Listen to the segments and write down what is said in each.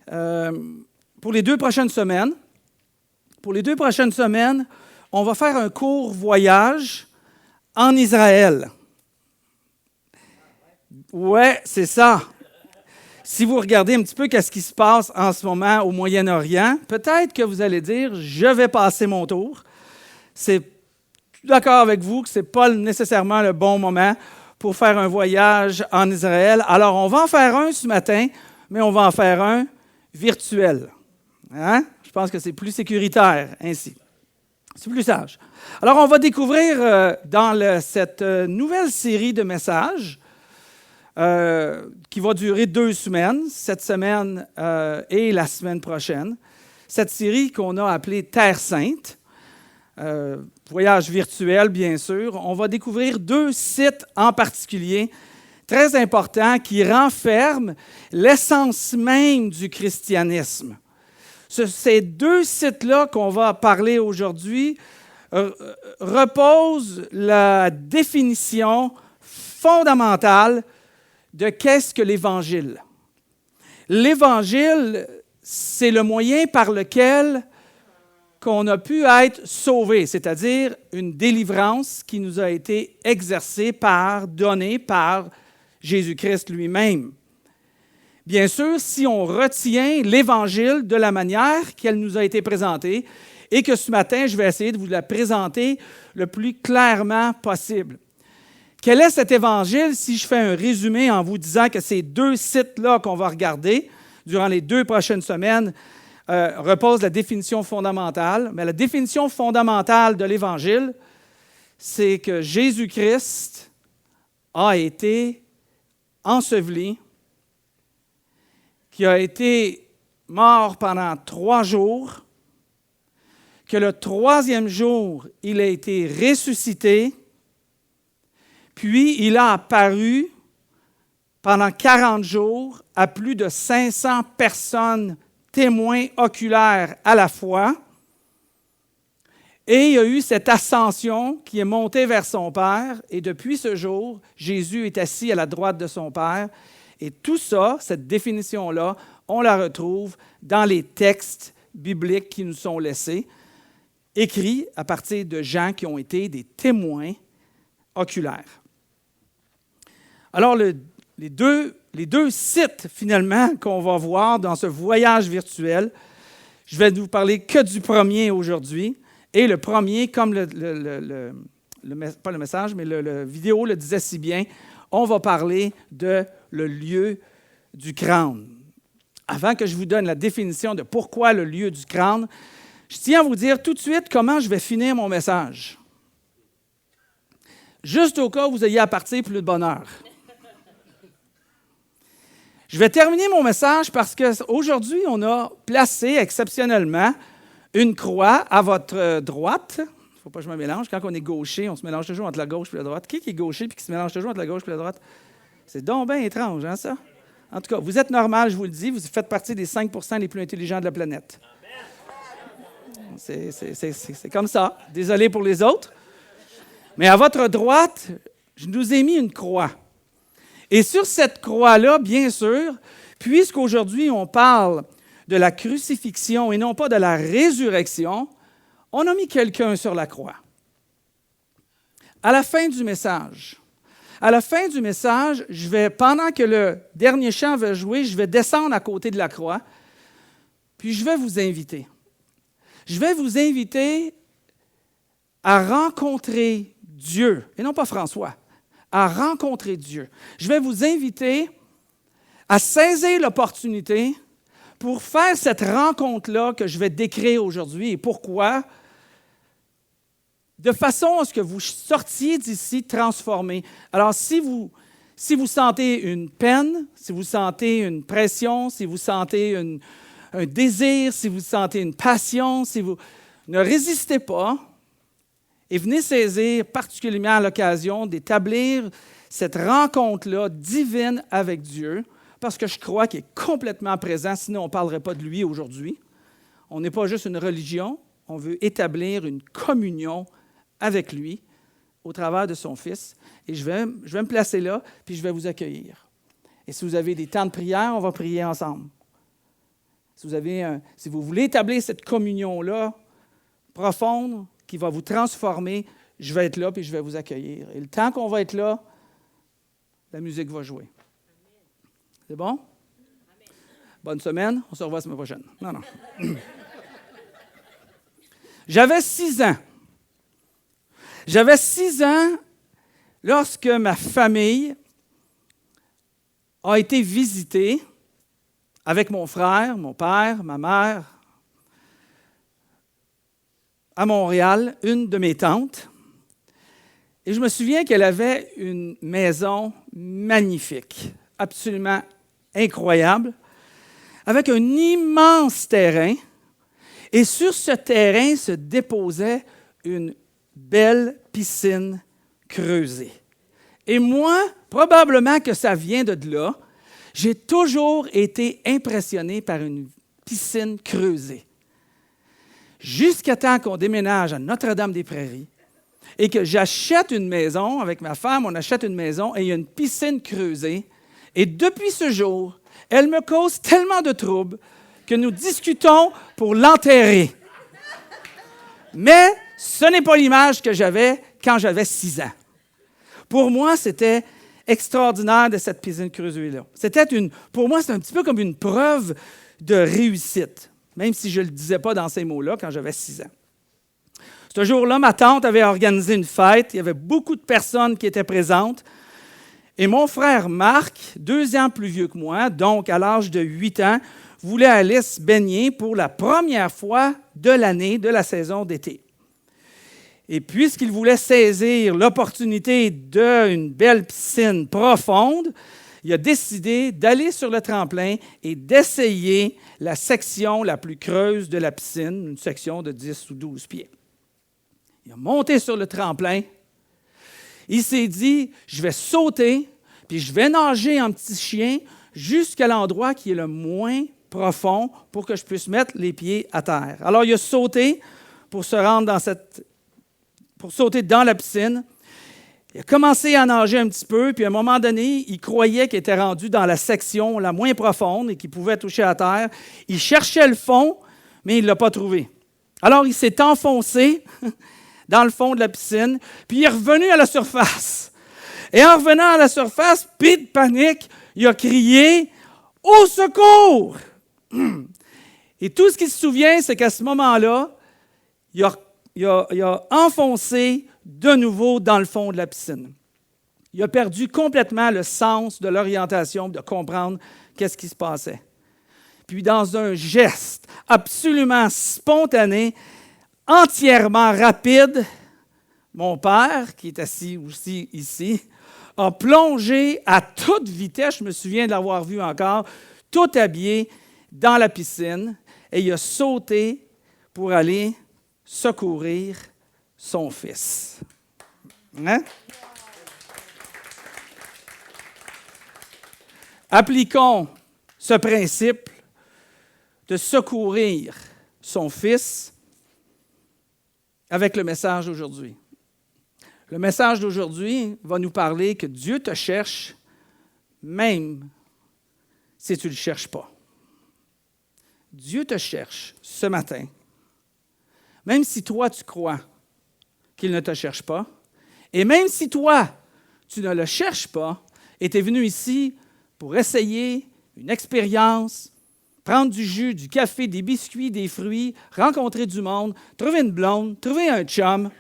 pour les 2 prochaines semaines. Pour les 2 prochaines semaines, on va faire un court voyage en Israël. Ouais, c'est ça. Si vous regardez un petit peu qu'est-ce qui se passe en ce moment au Moyen-Orient, peut-être que vous allez dire, je vais passer mon tour. C'est d'accord avec vous que ce n'est pas nécessairement le bon moment pour faire un voyage en Israël. Alors, on va en faire un ce matin, mais on va en faire un virtuel. Hein? Je pense que c'est plus sécuritaire ainsi. C'est plus sage. Alors, on va découvrir dans cette nouvelle série de messages qui va durer 2 semaines, cette semaine et la semaine prochaine. Cette série qu'on a appelée Terre Sainte, voyage virtuel bien sûr. On va découvrir 2 sites en particulier très importants qui renferment l'essence même du christianisme. Ces 2 sites-là qu'on va parler aujourd'hui reposent la définition fondamentale de qu'est-ce que l'Évangile. L'Évangile, c'est le moyen par lequel qu'on a pu être sauvé, c'est-à-dire une délivrance qui nous a été exercée donnée par Jésus-Christ lui-même. Bien sûr, si on retient l'Évangile de la manière qu'elle nous a été présentée, et que ce matin, je vais essayer de vous la présenter le plus clairement possible. Quel est cet Évangile si je fais un résumé en vous disant que ces 2 sites-là qu'on va regarder durant les 2 prochaines semaines reposent la définition fondamentale? Mais la définition fondamentale de l'Évangile, c'est que Jésus-Christ a été enseveli, qui a été mort pendant 3 jours, que le 3e jour, il a été ressuscité, puis il a apparu pendant 40 jours à plus de 500 personnes témoins oculaires à la fois, et il y a eu cette ascension qui est montée vers son Père, et depuis ce jour, Jésus est assis à la droite de son Père. Et tout ça, cette définition-là, on la retrouve dans les textes bibliques qui nous sont laissés, écrits à partir de gens qui ont été des témoins oculaires. Alors, les deux sites, finalement, qu'on va voir dans ce voyage virtuel, je vais vous parler que du premier aujourd'hui. Et le premier, comme pas le message, mais le vidéo le disait si bien, on va parler de le lieu du crâne. Avant que je vous donne la définition de pourquoi le lieu du crâne, je tiens à vous dire tout de suite comment je vais finir mon message. Juste au cas où vous ayez à partir plus de bonne heure. Je vais terminer mon message parce qu'aujourd'hui, on a placé exceptionnellement une croix à votre droite. Il ne faut pas que je me mélange. Quand on est gaucher, on se mélange toujours entre la gauche et la droite. Qui est gaucher et qui se mélange toujours entre la gauche et la droite? C'est donc bien étrange, hein, ça? En tout cas, vous êtes normal, je vous le dis. Vous faites partie des 5 % les plus intelligents de la planète. C'est comme ça. Désolé pour les autres. Mais à votre droite, je nous ai mis une croix. Et sur cette croix-là, bien sûr, puisqu'aujourd'hui on parle de la crucifixion et non pas de la résurrection, on a mis quelqu'un sur la croix. À la fin du message, pendant que le dernier chant va jouer, je vais descendre à côté de la croix, puis je vais vous inviter. Je vais vous inviter à rencontrer Dieu, et non pas François, à rencontrer Dieu. Je vais vous inviter à saisir l'opportunité pour faire cette rencontre-là que je vais décrire aujourd'hui. Et pourquoi? De façon à ce que vous sortiez d'ici transformés. Alors, si vous sentez une peine, si vous sentez une pression, si vous sentez un désir, si vous sentez une passion, ne résistez pas et venez saisir particulièrement à l'occasion d'établir cette rencontre-là divine avec Dieu, parce que je crois qu'il est complètement présent, sinon on ne parlerait pas de lui aujourd'hui. On n'est pas juste une religion, on veut établir une communion avec lui au travers de son Fils. Et je vais me placer là, puis je vais vous accueillir. Et si vous avez des temps de prière, on va prier ensemble. Si vous voulez établir cette communion-là profonde qui va vous transformer, je vais être là et je vais vous accueillir. Et le temps qu'on va être là, la musique va jouer. C'est bon? Bonne semaine. On se revoit la semaine prochaine. Non. J'avais 6 ans. J'avais 6 ans lorsque ma famille a été visitée avec mon frère, mon père, ma mère, à Montréal, une de mes tantes. Et je me souviens qu'elle avait une maison magnifique, absolument incroyable, avec un immense terrain. Et sur ce terrain se déposait une belle piscine creusée. Et moi, probablement que ça vient de là, j'ai toujours été impressionné par une piscine creusée. Jusqu'à temps qu'on déménage à Notre-Dame-des-Prairies et que j'achète une maison, avec ma femme, on achète une maison et il y a une piscine creusée. Et depuis ce jour, elle me cause tellement de troubles que nous discutons pour l'enterrer. Mais ce n'est pas l'image que j'avais quand j'avais 6 ans. Pour moi, c'était extraordinaire de cette piscine creusée-là. Pour moi, c'était un petit peu comme une preuve de réussite, même si je ne le disais pas dans ces mots-là quand j'avais 6 ans. Ce jour-là, ma tante avait organisé une fête. Il y avait beaucoup de personnes qui étaient présentes. Et mon frère Marc, 2 ans plus vieux que moi, donc à l'âge de 8 ans, voulait aller se baigner pour la première fois de l'année, de la saison d'été. Et puisqu'il voulait saisir l'opportunité d'une belle piscine profonde, il a décidé d'aller sur le tremplin et d'essayer la section la plus creuse de la piscine, une section de 10 ou 12 pieds. Il a monté sur le tremplin. Il s'est dit, je vais sauter, puis je vais nager en petit chien jusqu'à l'endroit qui est le moins profond pour que je puisse mettre les pieds à terre. Alors, il a sauté pour se rendre pour sauter dans la piscine. Il a commencé à nager un petit peu, puis à un moment donné, il croyait qu'il était rendu dans la section la moins profonde et qu'il pouvait toucher à terre. Il cherchait le fond, mais il ne l'a pas trouvé. Alors, il s'est enfoncé dans le fond de la piscine, puis il est revenu à la surface. Et en revenant à la surface, pis de panique, il a crié « Au secours! » Et tout ce qu'il se souvient, c'est qu'à ce moment-là, il a enfoncé de nouveau dans le fond de la piscine. Il a perdu complètement le sens de l'orientation, de comprendre qu'est-ce qui se passait. Puis dans un geste absolument spontané, entièrement rapide, mon père, qui est assis aussi ici, a plongé à toute vitesse, je me souviens de l'avoir vu encore, tout habillé dans la piscine, et il a sauté pour aller secourir son fils. Hein? Appliquons ce principe de secourir son fils avec le message d'aujourd'hui. Le message d'aujourd'hui va nous parler que Dieu te cherche même si tu ne le cherches pas. Dieu te cherche ce matin, même si toi tu crois qu'il ne te cherche pas, et même si toi tu ne le cherches pas et tu es venu ici pour essayer une expérience, prendre du jus, du café, des biscuits, des fruits, rencontrer du monde, trouver une blonde, trouver un chum.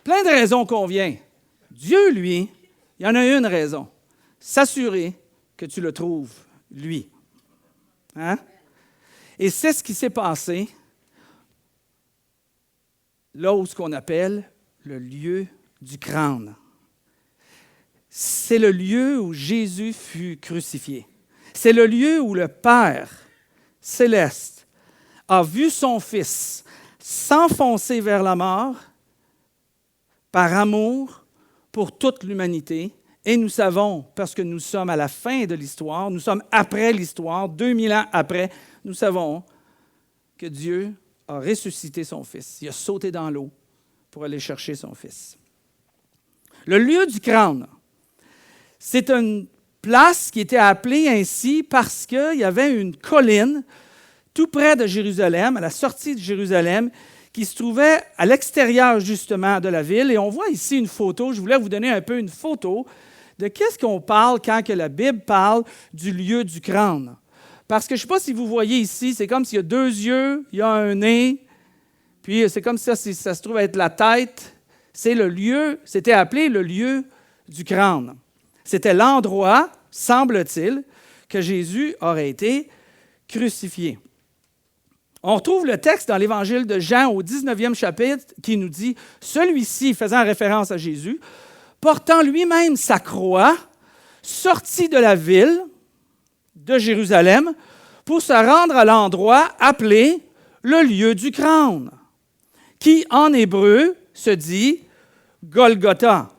Plein de raisons conviennent. Dieu, lui, il y en a une raison. S'assurer que tu le trouves, lui. Hein? Et c'est ce qui s'est passé là où ce qu'on appelle le lieu du crâne. C'est le lieu où Jésus fut crucifié. C'est le lieu où le Père céleste a vu son Fils s'enfoncer vers la mort par amour pour toute l'humanité. Et nous savons, parce que nous sommes à la fin de l'histoire, nous sommes après l'histoire, 2000 ans après, nous savons que Dieu a ressuscité son Fils. Il a sauté dans l'eau pour aller chercher son Fils. Le lieu du crâne, c'est une place qui était appelée ainsi parce qu'il y avait une colline tout près de Jérusalem, à la sortie de Jérusalem, qui se trouvait à l'extérieur justement de la ville. Et on voit ici une photo. Je voulais vous donner un peu une photo de qu'est-ce qu'on parle quand que la Bible parle du lieu du crâne. Parce que je ne sais pas si vous voyez ici, c'est comme s'il y a 2 yeux, il y a un nez, puis c'est comme ça, si ça se trouve être la tête. C'est le lieu, c'était appelé le lieu du crâne. C'était l'endroit, semble-t-il, que Jésus aurait été crucifié. On retrouve le texte dans l'Évangile de Jean au 19e chapitre qui nous dit « Celui-ci, faisant référence à Jésus, portant lui-même sa croix, sortit de la ville de Jérusalem pour se rendre à l'endroit appelé le lieu du crâne, qui en hébreu se dit Golgotha. »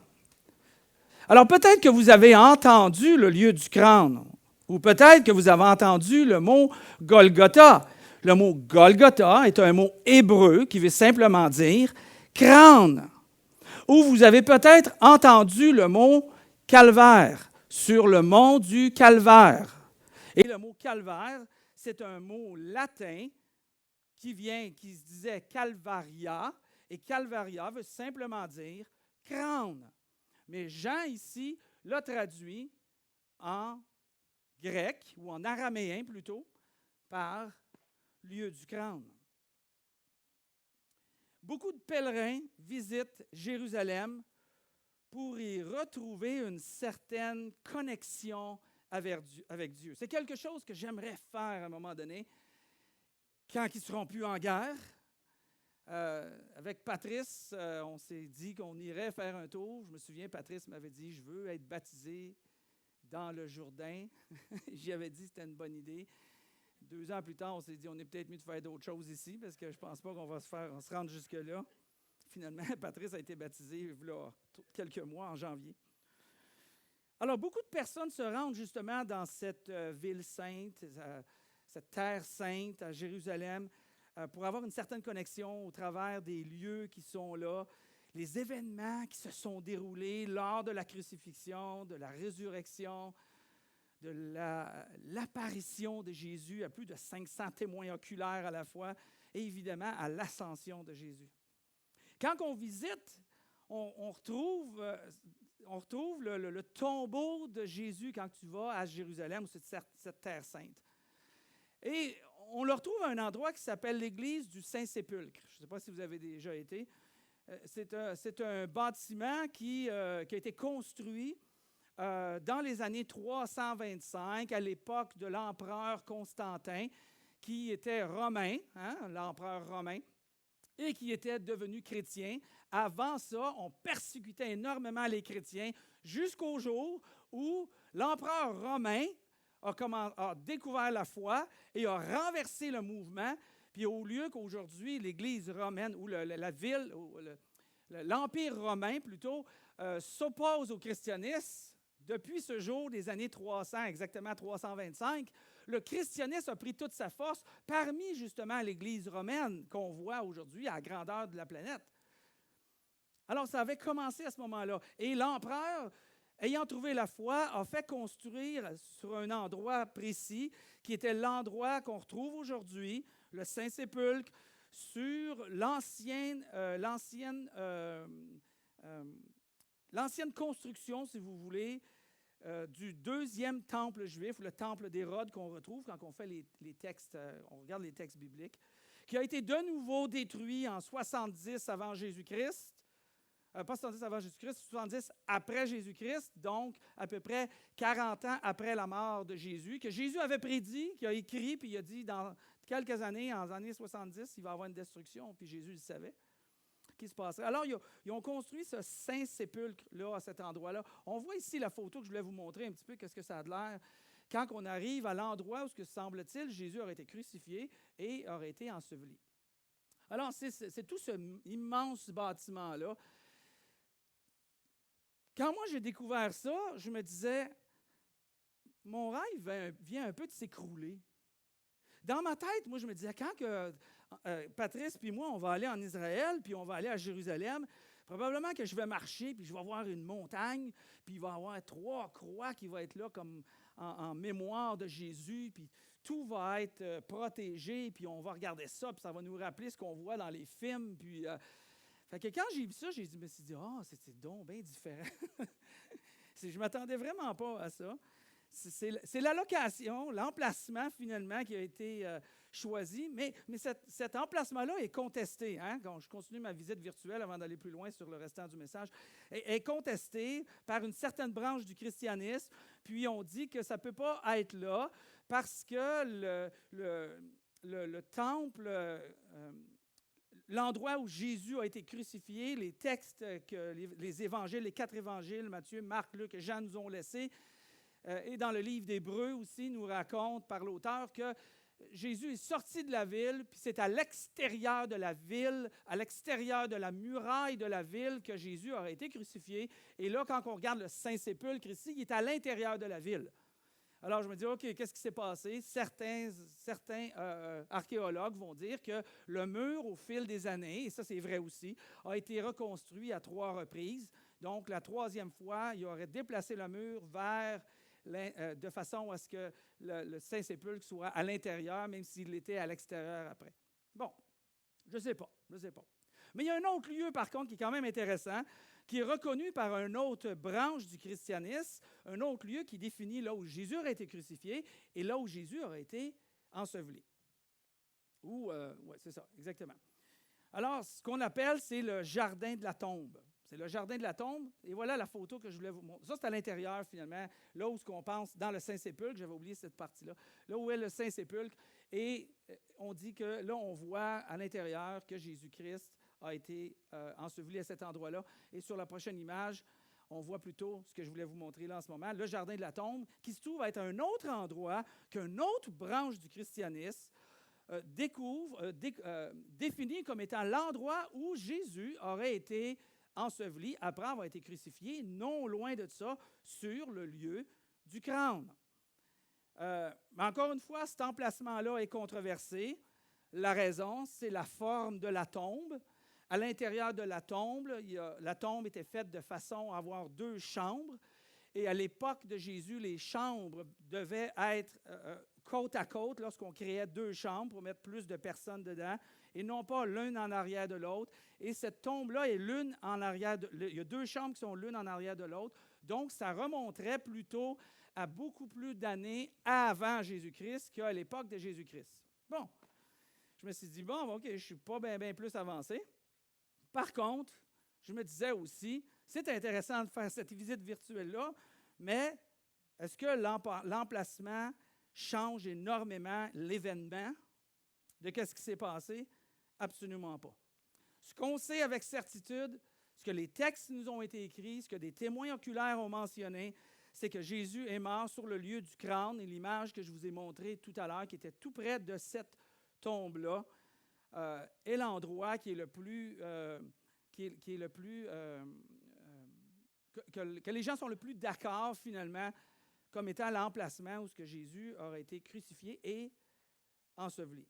Alors peut-être que vous avez entendu le lieu du crâne, ou peut-être que vous avez entendu le mot Golgotha. Le mot Golgotha est un mot hébreu qui veut simplement dire crâne. Ou vous avez peut-être entendu le mot calvaire, sur le mont du calvaire. Et le mot calvaire, c'est un mot latin qui se disait calvaria, et calvaria veut simplement dire crâne. Mais Jean ici l'a traduit en grec, ou en araméen plutôt, par lieu du crâne. Beaucoup de pèlerins visitent Jérusalem pour y retrouver une certaine connexion avec Dieu. C'est quelque chose que j'aimerais faire à un moment donné, quand ils ne seront plus en guerre. Avec Patrice, on s'est dit qu'on irait faire un tour. Je me souviens, Patrice m'avait dit « Je veux être baptisé dans le Jourdain. » J'y avais dit que c'était une bonne idée. 2 ans plus tard, on s'est dit on est peut-être mieux de faire d'autres choses ici parce que je ne pense pas qu'on va se rendre jusque-là. Finalement, Patrice a été baptisé il y a quelques mois, en janvier. Alors, beaucoup de personnes se rendent justement dans cette ville sainte, cette terre sainte à Jérusalem, pour avoir une certaine connexion au travers des lieux qui sont là, les événements qui se sont déroulés lors de la crucifixion, de la résurrection, de l'apparition de Jésus à plus de 500 témoins oculaires à la fois, et évidemment à l'ascension de Jésus. Quand on visite, on retrouve le tombeau de Jésus quand tu vas à Jérusalem, ou cette terre sainte. Et on le retrouve à un endroit qui s'appelle l'église du Saint-Sépulcre. Je ne sais pas si vous avez déjà été. C'est un bâtiment qui a été construit dans les années 325, à l'époque de l'empereur Constantin, qui était romain, l'empereur romain, et qui était devenu chrétien. Avant ça, on persécutait énormément les chrétiens jusqu'au jour où l'empereur romain a découvert la foi et a renversé le mouvement. Puis au lieu qu'aujourd'hui, l'Église romaine, ou la ville, ou l'Empire romain plutôt, s'oppose au christianisme, depuis ce jour des années 300, exactement 325, le christianisme a pris toute sa force parmi justement l'Église romaine qu'on voit aujourd'hui à la grandeur de la planète. Alors, ça avait commencé à ce moment-là. Et l'empereur, ayant trouvé la foi, a fait construire sur un endroit précis, qui était l'endroit qu'on retrouve aujourd'hui, le Saint-Sépulcre, sur l'ancienne construction, si vous voulez, du 2e temple juif, le temple d'Hérode qu'on retrouve quand on fait les textes, on regarde les textes bibliques, qui a été de nouveau détruit en 70 avant Jésus-Christ. Pas 70 avant Jésus-Christ, 70 après Jésus-Christ, donc à peu près 40 ans après la mort de Jésus, que Jésus avait prédit, qu'il a écrit, puis il a dit dans quelques années, en années 70, il va y avoir une destruction, puis Jésus le savait. Qui se passerait. Alors, ils ont construit ce Saint-Sépulcre-là, à cet endroit-là. On voit ici la photo que je voulais vous montrer un petit peu, qu'est-ce que ça a de l'air. Quand on arrive à l'endroit où, ce que semble-t-il, Jésus aurait été crucifié et aurait été enseveli. Alors, c'est tout ce immense bâtiment-là. Quand moi, j'ai découvert ça, je me disais, mon rêve vient un peu de s'écrouler. Dans ma tête, moi, je me disais, quand que Patrice puis moi, on va aller en Israël, puis on va aller à Jérusalem, Probablement que je vais marcher, puis je vais voir une montagne, puis il va y avoir 3 croix qui vont être là comme en mémoire de Jésus, puis tout va être protégé, puis on va regarder ça, puis ça va nous rappeler ce qu'on voit dans les films. Puis, fait que quand j'ai vu ça, je me suis dit, c'est donc bien différent. Je ne m'attendais vraiment pas à ça. C'est la location, l'emplacement finalement qui a été choisi, mais cet emplacement-là est contesté. Hein? Quand je continue ma visite virtuelle avant d'aller plus loin sur le restant du message, est contesté par une certaine branche du christianisme, puis on dit que ça ne peut pas être là parce que le temple... l'endroit où Jésus a été crucifié, les textes que les évangiles, les 4 évangiles, Matthieu, Marc, Luc et Jean nous ont laissés, et dans le livre d'Hébreux aussi, nous raconte par l'auteur que Jésus est sorti de la ville, puis c'est à l'extérieur de la ville, à l'extérieur de la muraille de la ville que Jésus aurait été crucifié. Et là, quand on regarde le Saint-Sépulcre ici, il est à l'intérieur de la ville. Alors, je me dis, OK, qu'est-ce qui s'est passé? Certains archéologues vont dire que le mur, au fil des années, et ça c'est vrai aussi, a été reconstruit à 3 reprises. Donc, la 3e fois, il aurait déplacé le mur de façon à ce que le Saint-Sépulcre soit à l'intérieur, même s'il était à l'extérieur après. Bon, je ne sais pas. Mais il y a un autre lieu, par contre, qui est quand même intéressant, qui est reconnu par une autre branche du christianisme, un autre lieu qui définit là où Jésus aurait été crucifié et là où Jésus aurait été enseveli. Oui, c'est ça, exactement. Alors, ce qu'on appelle, c'est le jardin de la tombe. C'est le jardin de la tombe, et voilà la photo que je voulais vous montrer. Ça, c'est à l'intérieur, finalement, là où on pense, dans le Saint-Sépulcre, j'avais oublié cette partie-là, là où est le Saint-Sépulcre, et on dit que là, on voit à l'intérieur que Jésus-Christ a été enseveli à cet endroit-là. Et sur la prochaine image, on voit plutôt ce que je voulais vous montrer là en ce moment, le jardin de la tombe, qui se trouve être un autre endroit qu'une autre branche du christianisme définit comme étant l'endroit où Jésus aurait été enseveli après avoir été crucifié, non loin de ça, sur le lieu du crâne. Mais encore une fois, cet emplacement-là est controversé. La raison, c'est la forme de la tombe. À l'intérieur de la tombe, la tombe était faite de façon à avoir 2 chambres. Et à l'époque de Jésus, les chambres devaient être côte à côte lorsqu'on créait 2 chambres pour mettre plus de personnes dedans, et non pas l'une en arrière de l'autre. Et cette tombe-là est l'une en arrière il y a 2 chambres qui sont l'une en arrière de l'autre. Donc, ça remonterait plutôt à beaucoup plus d'années avant Jésus-Christ qu'à l'époque de Jésus-Christ. Bon, je me suis dit, bon, OK, je ne suis pas bien plus avancé. Par contre, je me disais aussi, c'est intéressant de faire cette visite virtuelle-là, mais est-ce que l'emplacement change énormément l'événement de ce qui s'est passé? Absolument pas. Ce qu'on sait avec certitude, ce que les textes nous ont été écrits, ce que des témoins oculaires ont mentionné, c'est que Jésus est mort sur le lieu du crâne, et l'image que je vous ai montrée tout à l'heure, qui était tout près de cette tombe-là, est l'endroit qui est le plus... que les gens sont le plus d'accord, finalement, comme étant l'emplacement où ce que Jésus aurait été crucifié et enseveli.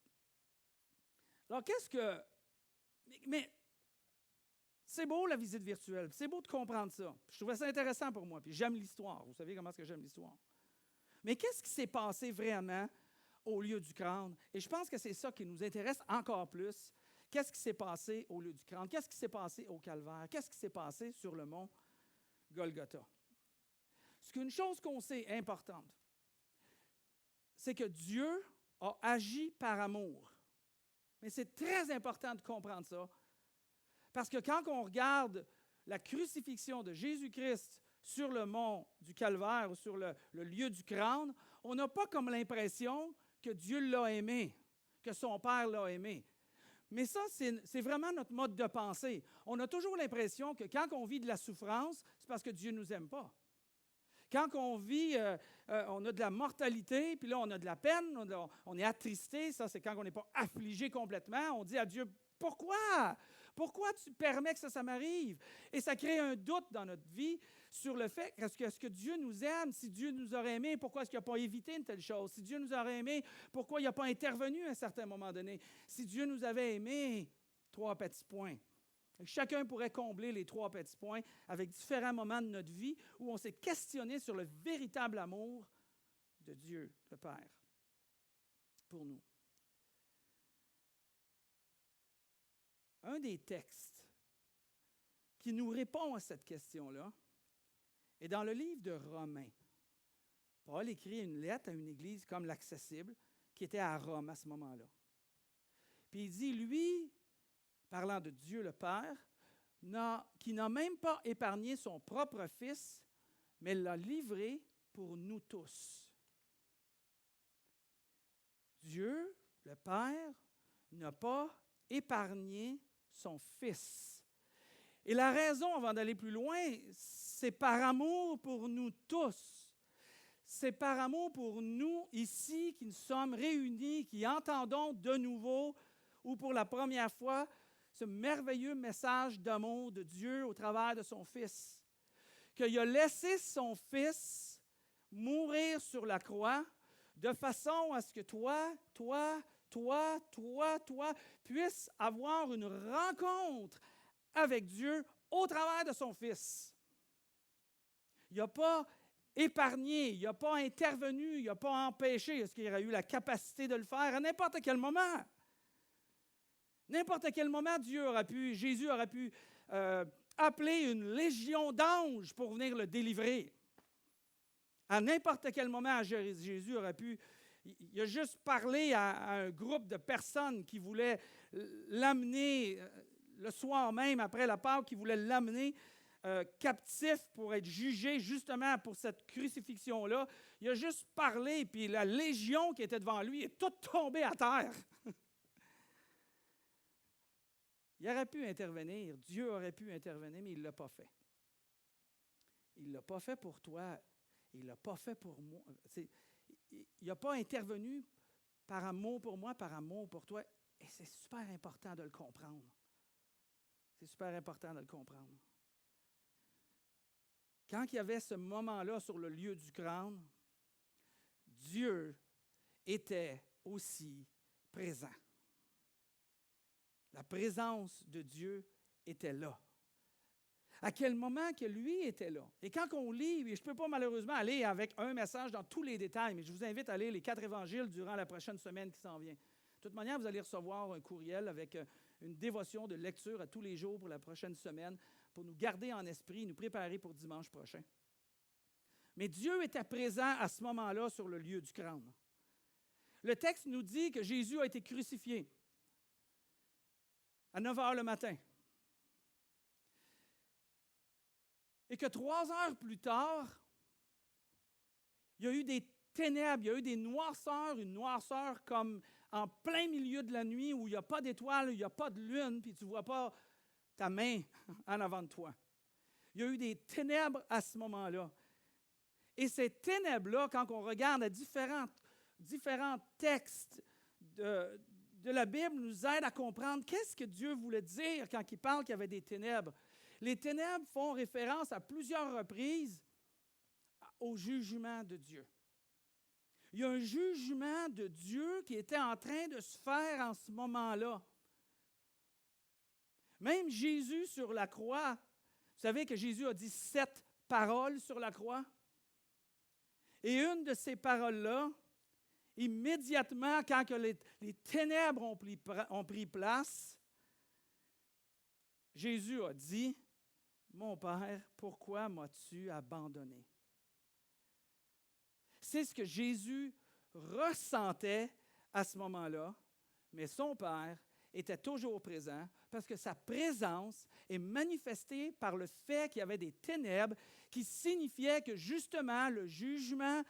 Alors, qu'est-ce que... Mais c'est beau, la visite virtuelle. C'est beau de comprendre ça. Je trouvais ça intéressant pour moi. Puis j'aime l'histoire. Vous savez comment est-ce que j'aime l'histoire. Mais qu'est-ce qui s'est passé vraiment au lieu du crâne? Et je pense que c'est ça qui nous intéresse encore plus. Qu'est-ce qui s'est passé au lieu du crâne? Qu'est-ce qui s'est passé au calvaire? Qu'est-ce qui s'est passé sur le mont Golgotha? C'est qu'une chose qu'on sait importante, c'est que Dieu a agi par amour. Mais c'est très important de comprendre ça. Parce que quand on regarde la crucifixion de Jésus-Christ sur le mont du Calvaire ou sur le lieu du crâne, on n'a pas comme l'impression que Dieu l'a aimé, que son Père l'a aimé. Mais ça, c'est vraiment notre mode de pensée. On a toujours l'impression que quand on vit de la souffrance, c'est parce que Dieu ne nous aime pas. Quand on vit, on a de la mortalité, puis là, on a de la peine, on est attristé, ça, c'est quand on n'est pas affligé complètement. On dit à Dieu, pourquoi? Pourquoi tu permets que ça m'arrive? Et ça crée un doute dans notre vie sur le fait, est-ce que Dieu nous aime? Si Dieu nous aurait aimés, pourquoi est-ce qu'il n'a pas évité une telle chose? Si Dieu nous aurait aimés, pourquoi il n'a pas intervenu à un certain moment donné? Si Dieu nous avait aimés, 3 petits points. Chacun pourrait combler les 3 petits points avec différents moments de notre vie où on s'est questionné sur le véritable amour de Dieu, le Père, pour nous. Un des textes qui nous répond à cette question-là est dans le livre de Romains. Paul écrit une lettre à une église comme l'Accessible, qui était à Rome à ce moment-là. Puis il dit, lui, parlant de Dieu le Père, qui n'a même pas épargné son propre Fils, mais l'a livré pour nous tous. Dieu, le Père, n'a pas épargné son Fils. Et la raison, avant d'aller plus loin, c'est par amour pour nous tous. C'est par amour pour nous ici qui nous sommes réunis, qui entendons de nouveau ou pour la première fois ce merveilleux message d'amour de Dieu au travers de son Fils. Qu'il a laissé son Fils mourir sur la croix de façon à ce que toi, puisses avoir une rencontre avec Dieu au travers de son Fils. Il n'a pas épargné, il n'a pas intervenu, il n'a pas empêché. Est-ce qu'il aurait eu la capacité de le faire à n'importe quel moment? N'importe quel moment, Jésus aurait pu appeler une légion d'anges pour venir le délivrer. À n'importe quel moment, Jésus aurait pu. Il a juste parlé à un groupe de personnes qui voulaient l'amener le soir même, après la Pâque, qui voulaient l'amener captif pour être jugé justement pour cette crucifixion-là. Il a juste parlé, puis la légion qui était devant lui est toute tombée à terre. Il aurait pu intervenir, Dieu aurait pu intervenir, mais il ne l'a pas fait. Il ne l'a pas fait pour toi, il ne l'a pas fait pour moi. Il n'a pas intervenu par amour pour moi, par amour pour toi. Et c'est super important de le comprendre. C'est super important de le comprendre. Quand il y avait ce moment-là sur le lieu du crâne, Dieu était aussi présent. La présence de Dieu était là. À quel moment que lui était là? Et quand on lit, et je ne peux pas malheureusement aller avec un message dans tous les détails, mais je vous invite à lire les 4 évangiles durant la prochaine semaine qui s'en vient. De toute manière, vous allez recevoir un courriel avec une dévotion de lecture à tous les jours pour la prochaine semaine, pour nous garder en esprit, nous préparer pour dimanche prochain. Mais Dieu était présent à ce moment-là sur le lieu du crâne. Le texte nous dit que Jésus a été crucifié à 9 heures le matin. Et que 3 heures plus tard, il y a eu des ténèbres, il y a eu des noirceurs, une noirceur comme en plein milieu de la nuit où il n'y a pas d'étoiles, il n'y a pas de lune, puis tu ne vois pas ta main en avant de toi. Il y a eu des ténèbres à ce moment-là. Et ces ténèbres-là, quand on regarde à différents textes de la Bible, nous aident à comprendre qu'est-ce que Dieu voulait dire quand il parle qu'il y avait des ténèbres. Les ténèbres font référence à plusieurs reprises au jugement de Dieu. Il y a un jugement de Dieu qui était en train de se faire en ce moment-là. Même Jésus sur la croix, vous savez que Jésus a dit 7 paroles sur la croix. Et une de ces paroles-là, immédiatement, quand que les ténèbres ont pris place, Jésus a dit, « Mon Père, pourquoi m'as-tu abandonné? » C'est ce que Jésus ressentait à ce moment-là, mais son Père était toujours présent parce que sa présence est manifestée par le fait qu'il y avait des ténèbres qui signifiait que justement le jugement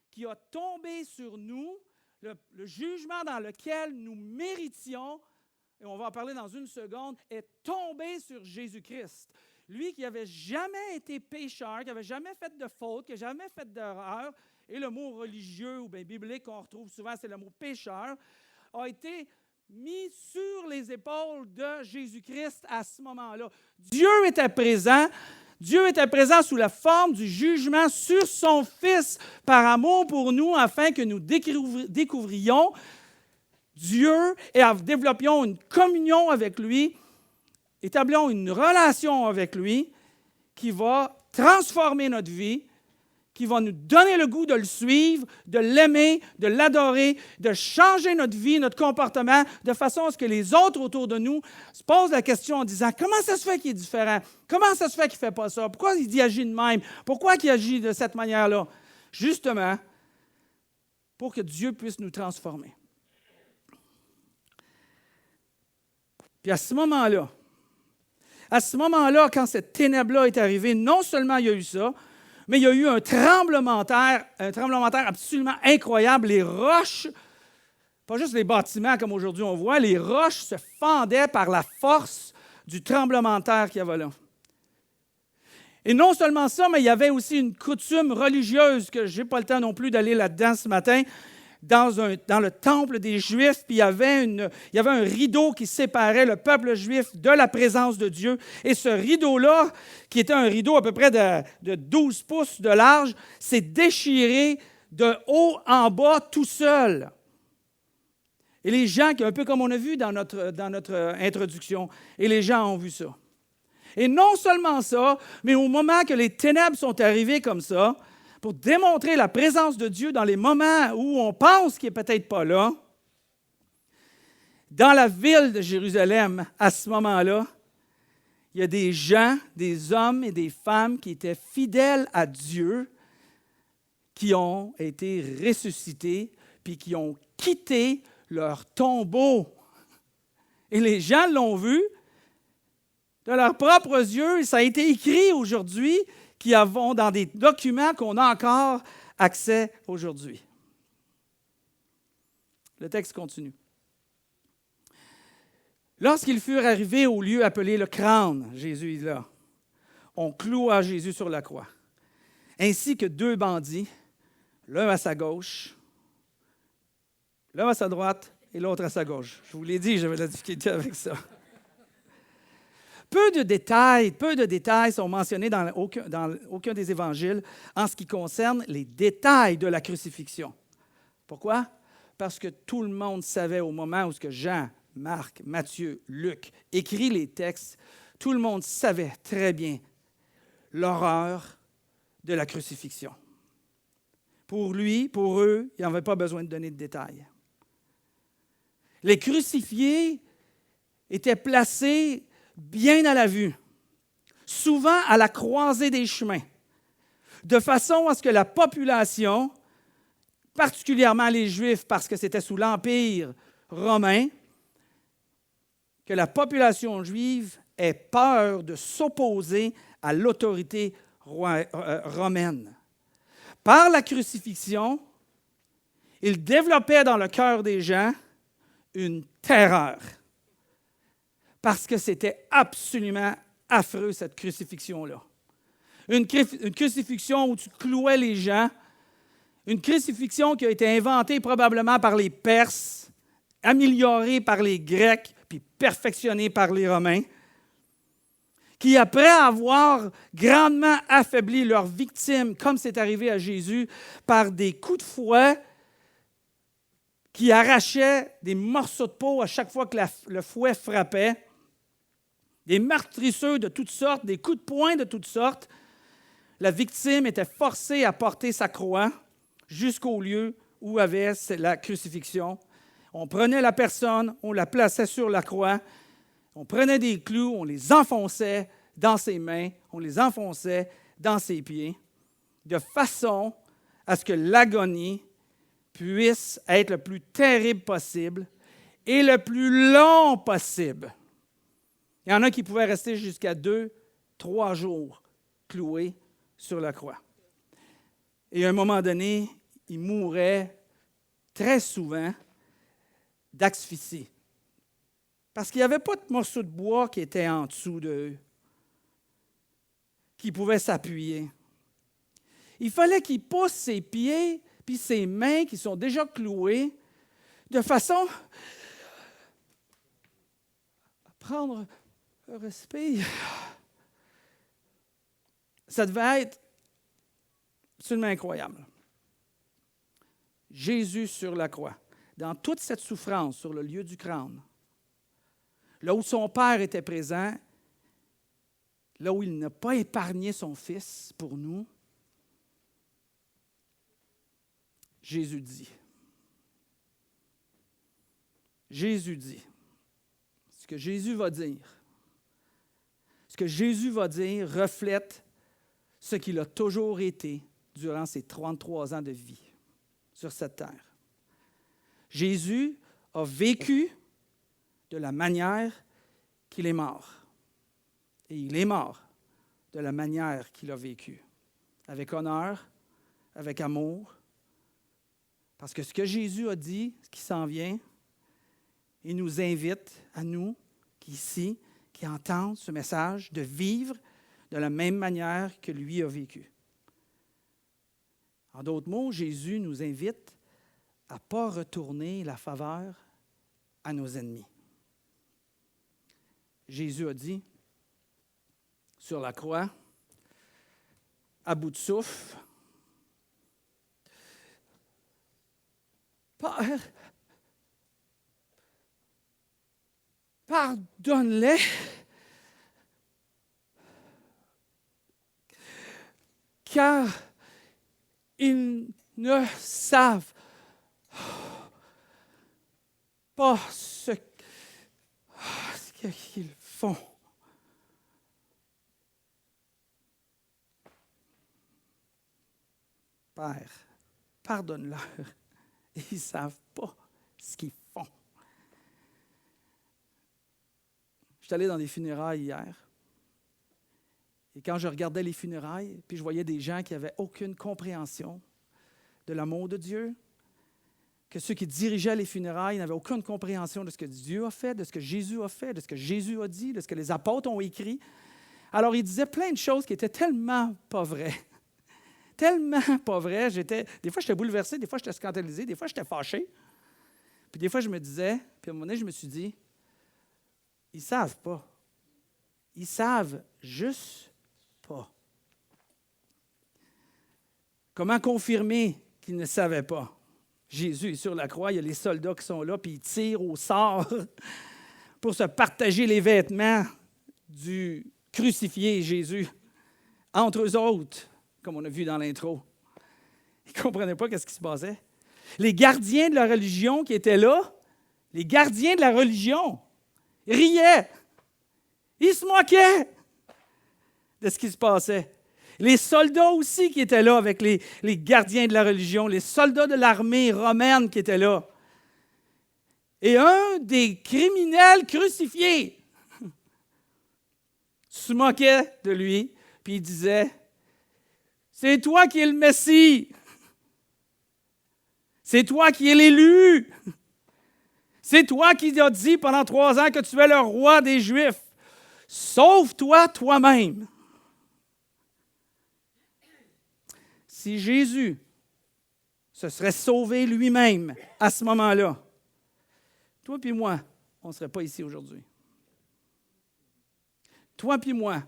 qui a tombé sur nous, le jugement dans lequel nous méritions, et on va en parler dans une seconde, est tombé sur Jésus-Christ. Lui qui n'avait jamais été pécheur, qui n'avait jamais fait de faute, qui n'avait jamais fait d'erreur, et le mot religieux ou bien biblique qu'on retrouve souvent, c'est le mot pécheur, a été mis sur les épaules de Jésus-Christ à ce moment-là. Dieu était présent sous la forme du jugement sur son Fils par amour pour nous, afin que nous découvrions Dieu et développions une communion avec lui Établissons une relation avec lui qui va transformer notre vie, qui va nous donner le goût de le suivre, de l'aimer, de l'adorer, de changer notre vie, notre comportement, de façon à ce que les autres autour de nous se posent la question en disant « Comment ça se fait qu'il est différent? Comment ça se fait qu'il ne fait pas ça? Pourquoi il agit de même? Pourquoi il agit de cette manière-là? » Justement, pour que Dieu puisse nous transformer. Puis à ce moment-là, quand cette ténèbre-là est arrivée, non seulement il y a eu ça, mais il y a eu un tremblement de terre absolument incroyable. Les roches, pas juste les bâtiments comme aujourd'hui on voit, les roches se fendaient par la force du tremblement de terre qu'il y avait là. Et non seulement ça, mais il y avait aussi une coutume religieuse que je n'ai pas le temps non plus d'aller là-dedans ce matin, dans le temple des Juifs, puis il y avait un rideau qui séparait le peuple juif de la présence de Dieu. Et ce rideau-là, qui était un rideau à peu près de 12 pouces de large, s'est déchiré de haut en bas tout seul. Et les gens, un peu comme on a vu dans notre introduction, et les gens ont vu ça. Et non seulement ça, mais au moment que les ténèbres sont arrivées comme ça, pour démontrer la présence de Dieu dans les moments où on pense qu'il n'est peut-être pas là, dans la ville de Jérusalem, à ce moment-là, il y a des gens, des hommes et des femmes qui étaient fidèles à Dieu, qui ont été ressuscités, puis qui ont quitté leur tombeau. Et les gens l'ont vu de leurs propres yeux, et ça a été écrit aujourd'hui, qui avons dans des documents qu'on a encore accès aujourd'hui. Le texte continue. Lorsqu'ils furent arrivés au lieu appelé le crâne, Jésus est là, on cloua Jésus sur la croix, ainsi que 2 bandits, l'un à sa gauche, l'un à sa droite et l'autre à sa gauche. Je vous l'ai dit, j'avais de la difficulté avec ça. Peu de détails sont mentionnés dans aucun des évangiles en ce qui concerne les détails de la crucifixion. Pourquoi? Parce que tout le monde savait au moment où Jean, Marc, Matthieu, Luc écrit les textes, tout le monde savait très bien l'horreur de la crucifixion. Pour eux, il n'y avait pas besoin de donner de détails. Les crucifiés étaient placés bien à la vue, souvent à la croisée des chemins, de façon à ce que la population, particulièrement les Juifs, parce que c'était sous l'Empire romain, que la population juive ait peur de s'opposer à l'autorité romaine. Par la crucifixion, il développait dans le cœur des gens une terreur. Parce que c'était absolument affreux, cette crucifixion-là. Une crucifixion où tu clouais les gens, une crucifixion qui a été inventée probablement par les Perses, améliorée par les Grecs, puis perfectionnée par les Romains, qui, après avoir grandement affaibli leurs victimes, comme c'est arrivé à Jésus, par des coups de fouet qui arrachaient des morceaux de peau à chaque fois que le fouet frappait, des meurtrisseurs de toutes sortes, des coups de poing de toutes sortes, la victime était forcée à porter sa croix jusqu'au lieu où avait la crucifixion. On prenait la personne, on la plaçait sur la croix, on prenait des clous, on les enfonçait dans ses mains, on les enfonçait dans ses pieds, de façon à ce que l'agonie puisse être le plus terrible possible et le plus long possible. Il y en a qui pouvaient rester jusqu'à 2-3 jours cloués sur la croix. Et à un moment donné, ils mouraient très souvent d'asphyxie. Parce qu'il n'y avait pas de morceau de bois qui était en dessous d'eux, qui pouvait s'appuyer. Il fallait qu'ils poussent ses pieds puis ses mains qui sont déjà clouées de façon à prendre un respire. Ça devait être absolument incroyable. Jésus sur la croix, dans toute cette souffrance sur le lieu du crâne, là où son Père était présent, là où il n'a pas épargné son Fils pour nous, Jésus dit, ce que Jésus va dire reflète ce qu'il a toujours été durant ses 33 ans de vie sur cette terre. Jésus a vécu de la manière qu'il est mort. Et il est mort de la manière qu'il a vécu, avec honneur, avec amour. Parce que ce que Jésus a dit, ce qui s'en vient, il nous invite, à nous, qui entendent ce message, de vivre de la même manière que lui a vécu. En d'autres mots, Jésus nous invite à ne pas retourner la faveur à nos ennemis. Jésus a dit, sur la croix, à bout de souffle, « Père, pardonne-les, car ils ne savent pas ce qu'ils font. » Père, pardonne-leur. Ils ne savent pas ce qu'ils font. Je suis allé dans des funérailles hier. Et quand je regardais les funérailles, puis je voyais des gens qui n'avaient aucune compréhension de l'amour de Dieu, que ceux qui dirigeaient les funérailles n'avaient aucune compréhension de ce que Dieu a fait, de ce que Jésus a fait, de ce que Jésus a dit, de ce que les apôtres ont écrit. Alors, ils disaient plein de choses qui étaient tellement pas vraies. Tellement pas vrai. Des fois, j'étais bouleversé, des fois, j'étais scandalisé, des fois, j'étais fâché. Puis des fois, je me disais, puis à un moment donné, je me suis dit, ils ne savent pas. Ils savent juste pas. Comment confirmer qu'ils ne savaient pas? Jésus est sur la croix, il y a les soldats qui sont là, puis ils tirent au sort pour se partager les vêtements du crucifié Jésus entre eux autres. Comme on a vu dans l'intro. Ils ne comprenaient pas ce qui se passait. Les gardiens de la religion qui étaient là, les gardiens de la religion, riaient. Ils se moquaient de ce qui se passait. Les soldats aussi qui étaient là avec les gardiens de la religion, les soldats de l'armée romaine qui étaient là. Et un des criminels crucifiés se moquait de lui, puis il disait, c'est toi qui es le Messie. C'est toi qui es l'élu. C'est toi qui as dit pendant 3 ans que tu es le roi des Juifs. Sauve-toi toi-même. Si Jésus se serait sauvé lui-même à ce moment-là, toi puis moi, on ne serait pas ici aujourd'hui. Toi puis moi,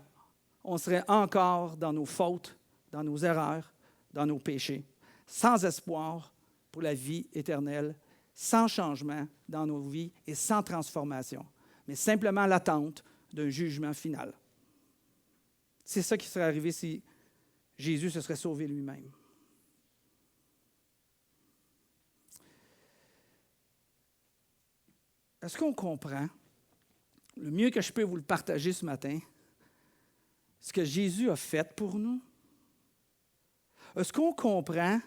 on serait encore dans nos fautes, dans nos erreurs, dans nos péchés, sans espoir pour la vie éternelle, sans changement dans nos vies et sans transformation, mais simplement l'attente d'un jugement final. C'est ça qui serait arrivé si Jésus se serait sauvé lui-même. Est-ce qu'on comprend, le mieux que je peux vous le partager ce matin, ce que Jésus a fait pour nous? Est-ce qu'on comprend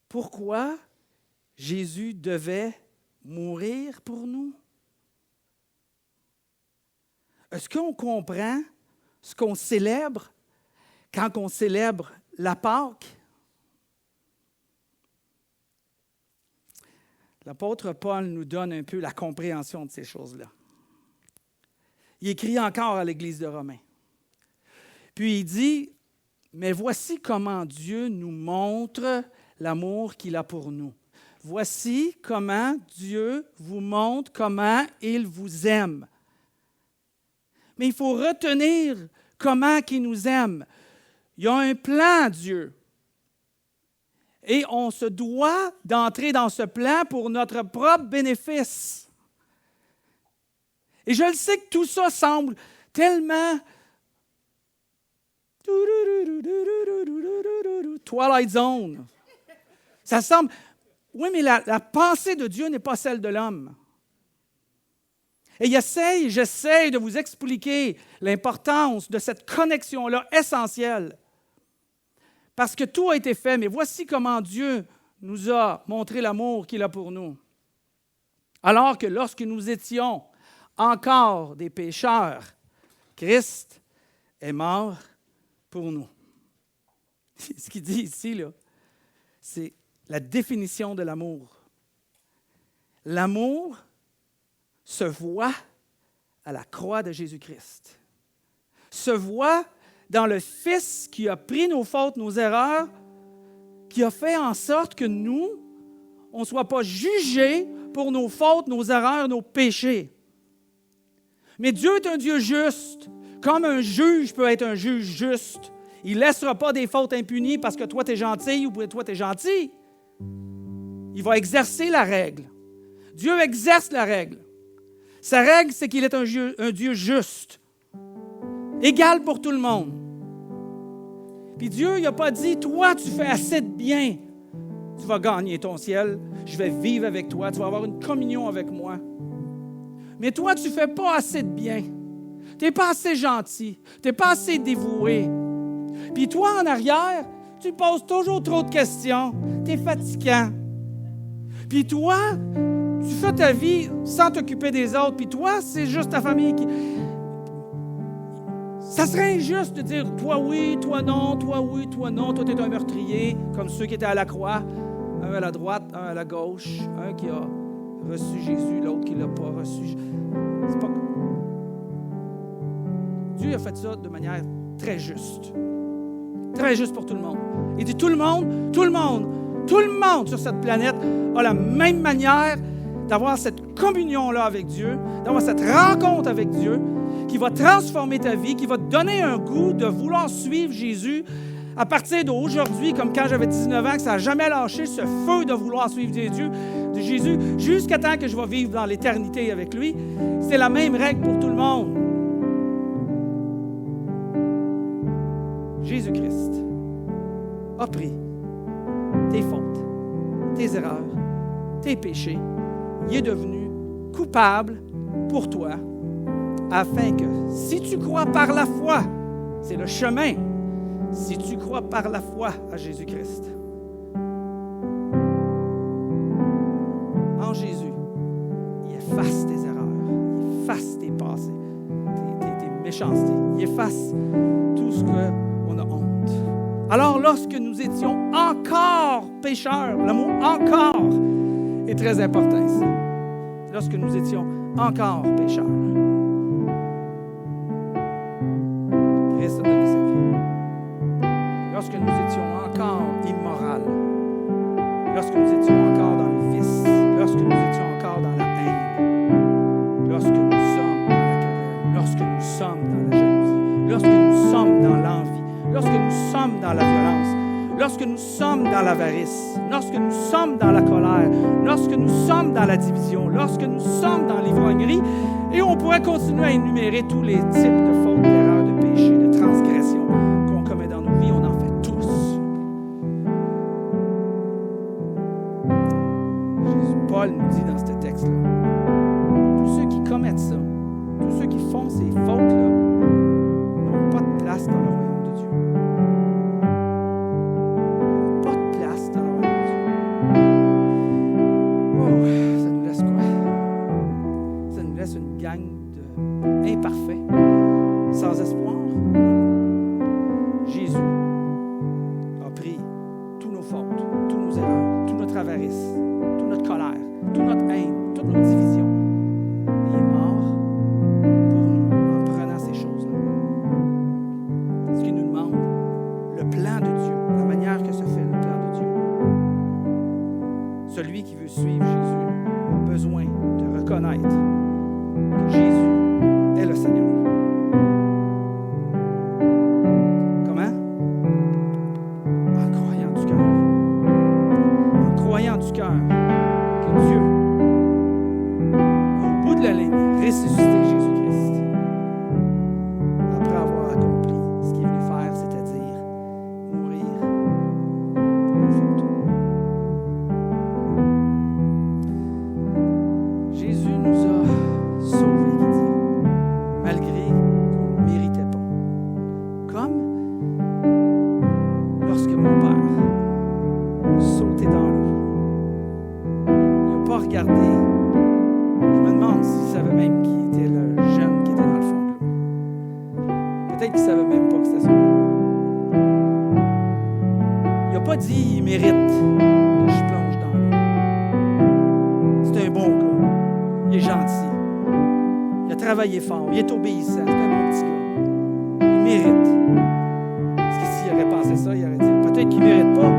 pourquoi Jésus devait mourir pour nous? Est-ce qu'on comprend ce qu'on célèbre quand on célèbre la Pâque? L'apôtre Paul nous donne un peu la compréhension de ces choses-là. Il écrit encore à l'Église de Romains. Puis il dit, « Mais voici comment Dieu nous montre l'amour qu'il a pour nous. Voici comment Dieu vous montre comment il vous aime. » Mais il faut retenir comment il nous aime. Il y a un plan, Dieu. Et on se doit d'entrer dans ce plan pour notre propre bénéfice. Et je le sais que tout ça semble tellement Twilight Zone. Ça semble... Oui, mais la pensée de Dieu n'est pas celle de l'homme. Et j'essaie de vous expliquer l'importance de cette connexion-là essentielle. Parce que tout a été fait, mais voici comment Dieu nous a montré l'amour qu'il a pour nous. Alors que lorsque nous étions encore des pécheurs, Christ est mort pour nous. Ce qu'il dit ici, là, c'est la définition de l'amour. L'amour se voit à la croix de Jésus-Christ. Se voit dans le Fils qui a pris nos fautes, nos erreurs, qui a fait en sorte que nous, on ne soit pas jugés pour nos fautes, nos erreurs, nos péchés. Mais Dieu est un Dieu juste, comme un juge peut être un juge juste. Il ne laissera pas des fautes impunies parce que toi, tu es gentil ou que toi, tu es gentil. Il va exercer la règle. Dieu exerce la règle. Sa règle, c'est qu'il est un Dieu juste, égal pour tout le monde. Puis Dieu, il n'a pas dit, toi, tu fais assez de bien, tu vas gagner ton ciel, je vais vivre avec toi, tu vas avoir une communion avec moi. Mais toi, tu ne fais pas assez de bien. Tu n'es pas assez gentil, tu n'es pas assez dévoué. Puis toi, en arrière, tu poses toujours trop de questions, tu es fatigant. Puis toi, tu fais ta vie sans t'occuper des autres. Puis toi, c'est juste ta famille qui... Ça serait injuste de dire « toi oui, toi non, toi oui, toi non, toi t'es un meurtrier », comme ceux qui étaient à la croix, un à la droite, un à la gauche, un qui a reçu Jésus, l'autre qui ne l'a pas reçu. C'est pas... Dieu a fait ça de manière très juste. Très juste pour tout le monde. Il dit tout le monde sur cette planète a la même manière d'avoir cette communion-là avec Dieu, d'avoir cette rencontre avec Dieu, qui va transformer ta vie, qui va te donner un goût de vouloir suivre Jésus à partir d'aujourd'hui, comme quand j'avais 19 ans, que ça n'a jamais lâché ce feu de vouloir suivre Jésus, jusqu'à temps que je vais vivre dans l'éternité avec lui. C'est la même règle pour tout le monde. Jésus-Christ a pris tes fautes, tes erreurs, tes péchés. Il est devenu coupable pour toi, afin que, si tu crois par la foi, c'est le chemin, si tu crois par la foi à Jésus-Christ, en Jésus, il efface tes erreurs, il efface tes passés, tes méchancetés, il efface tout ce qu'on a honte. Alors, lorsque nous étions encore pécheurs, le mot « encore » est très important ici. Lorsque nous étions encore pécheurs, Christ a donné sa vie. Lorsque nous étions encore immoraux, lorsque nous étions encore dans le vice, lorsque nous étions encore dans la haine, lorsque nous sommes dans la querelle, lorsque nous sommes dans la jalousie, lorsque nous sommes dans l'envie, lorsque nous sommes dans la violence, lorsque nous sommes dans l'avarice, lorsque nous sommes dans la colère, lorsque nous sommes dans la division, lorsque nous sommes dans l'ivrognerie, et on pourrait continuer à énumérer tous les types de fautes, d'erreurs, de péchés, de transgressions qu'on commet dans nos vies, on en fait tous. Paul nous dit dans ce texte-là, tous ceux qui commettent ça, tous ceux qui font ces fautes-là, n'ont pas de place dans le royaume de Dieu. Pas de place dans le royaume de Dieu. Oh, ça nous laisse quoi? Ça nous laisse une gang d'imparfaits, sans espoir. Jésus a pris tous nos fautes, tous nos erreurs, toute notre avarice, toute notre colère, toute notre haine, toutes nos divisions. Il est mort pour nous en prenant ces choses-là. Ce qu'il nous demande, le plan de Dieu, la manière que se fait le plan de Dieu. Celui qui veut suivre Jésus a besoin de reconnaître que Jésus est le Seigneur. Comment? En croyant du cœur. En croyant du cœur que Dieu, au bout de la ligne, ressuscité Jésus-Christ, après avoir accompli ce qu'il est venu faire, c'était qu'il ne savait même pas que c'était son nom. Il n'a pas dit « il mérite que je plonge dans l'eau ». C'est un bon gars. Il est gentil. Il a travaillé fort. Il est obéissant. C'est un bon petit gars. Il mérite. Parce que s'il aurait pensé ça, il aurait dit « peut-être qu'il ne mérite pas ».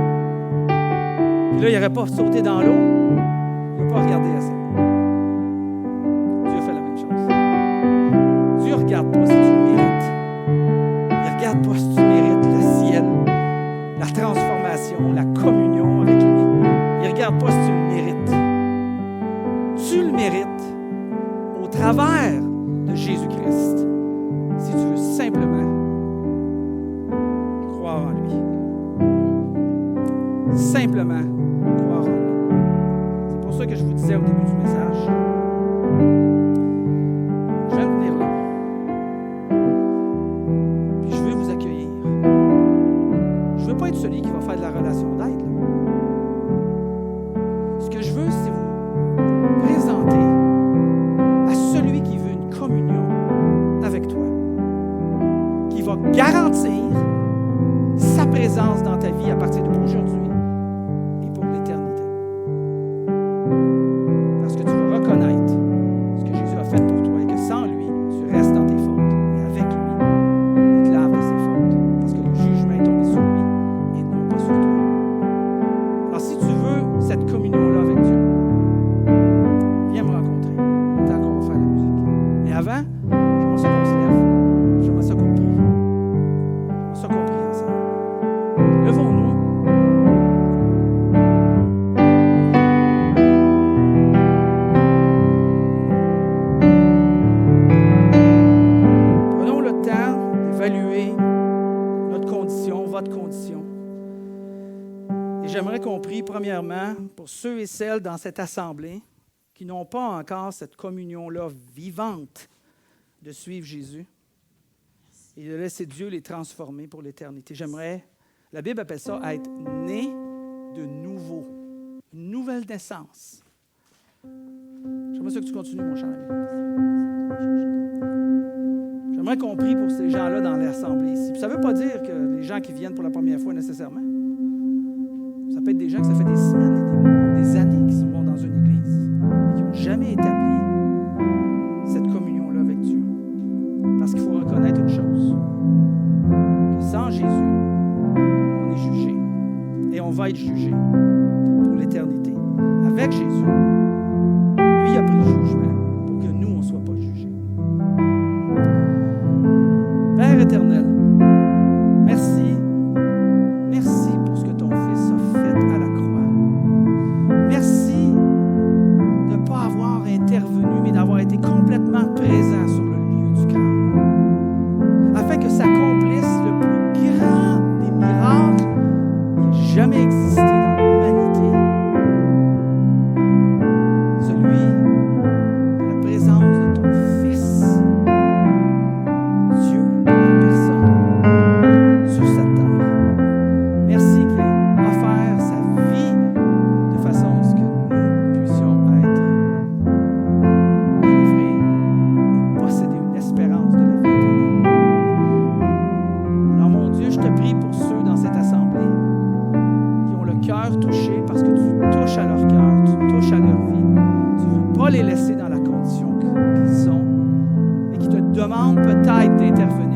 Puis là, il n'aurait pas sauté dans l'eau. Il n'a pas regardé assez. Dieu fait la même chose. Dieu ne regarde pas si tu le mérites. Il ne regarde pas si tu mérites le ciel, la transformation, la communion avec lui. Il ne regarde pas si tu le mérites. Tu le mérites au travers de Jésus-Christ. Si tu veux simplement croire en lui. Simplement croire en lui. C'est pour ça que je vous disais au début du message, je viens de venir là. Puis je veux vous accueillir. Je ne veux pas être celui qui va faire de la relation d'aide. Ce que je veux, c'est vous présenter à celui qui veut une communion avec toi, qui va garantir sa présence dans ta vie à partir d'aujourd'hui et pour l'éternité. Parce que tu vas reconnaître ce que Jésus a fait pour toi et que sans lui, tu restes dans tes fautes. Mais avec lui, il te lave de ses fautes. Parce que le jugement est tombé sur lui et non pas sur toi. Alors si tu veux cette communion-là avec Dieu, viens me rencontrer. On est encore à faire la musique. Mais avant, j'aimerais ça qu'on se lève. J'aimerais ça qu'on prie. J'aimerais ça qu'on prie ensemble. Levons-nous. Prenons le temps d'évaluer notre condition, votre condition. Et j'aimerais qu'on prie premièrement pour ceux et celles dans cette assemblée qui n'ont pas encore cette communion-là vivante de suivre Jésus et de laisser Dieu les transformer pour l'éternité. La Bible appelle ça être né de nouveau, une nouvelle naissance. J'aimerais ça que tu continues, mon cher. J'aimerais qu'on prie pour ces gens-là dans l'assemblée ici. Puis ça ne veut pas dire que les gens qui viennent pour la première fois nécessairement. Ça peut être des gens que ça fait des semaines et des mois, des années qui vont dans une église et qui n'ont jamais établi cette communion-là avec Dieu. Parce qu'il faut reconnaître une chose, que sans Jésus, on est jugé. Et on va être jugé pour l'éternité. Avec Jésus, lui a pris le jugement pour que nous, on ne soit pas jugés. Père éternel, merci. Merci pour ce que ton Fils a fait à la croix. Merci de ne pas avoir intervenu, mais d'avoir été complètement présent sur le lieu du crime, afin que s'accomplisse le plus grand des miracles qui ait jamais existé dans l'humanité, celui de la présence de ton Fils, Dieu en personne, sur cette terre. Merci qu'il ait offert sa vie de façon à ce que nous puissions être délivrés et posséder une espérance de la vie éternelle. Alors mon Dieu, je te prie pour ceux dans cette assemblée qui ont le cœur touché parce que tu touches à leur cœur, tu touches à leur vie. Tu ne veux pas les laisser dans la condition qu'ils sont et qui te demandent peut-être d'intervenir